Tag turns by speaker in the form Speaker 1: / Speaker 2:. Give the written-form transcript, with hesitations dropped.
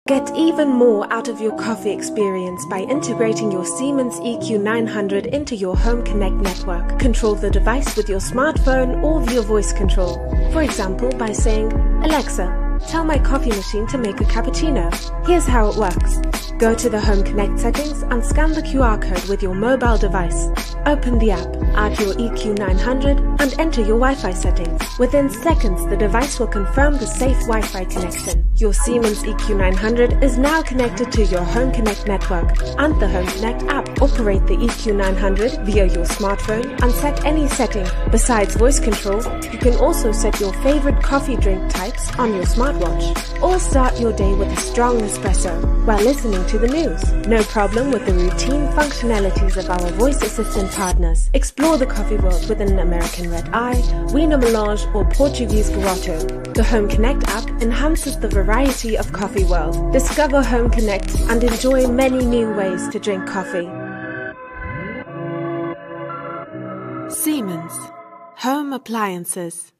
Speaker 1: Get even more out of your coffee experience by integrating your Siemens EQ900 into your Home Connect network. Control the device with your smartphone or via voice control. For example, by saying, "Alexa, tell my coffee machine to make a cappuccino." Here's how it works. Go to the Home Connect settings and scan the QR code with your mobile device. Open the app, add your EQ900 and enter your Wi-Fi settings. Within seconds, the device will confirm the safe Wi-Fi connection. Your Siemens EQ900 is now connected to your Home Connect network and the Home Connect app. Operate the EQ900 via your smartphone and set any setting. Besides voice control, you can also set your favorite coffee drink types on your smartwatch. Or start your day with a strong espresso while listening to the news. No problem with the routine functionalities of our voice assistant partners. Explore the coffee world with an American Red Eye, Wiener Melange or Portuguese Grotto. The Home Connect app enhances the variety of coffee world. Discover Home Connect and enjoy many new ways to drink coffee. Siemens Home Appliances.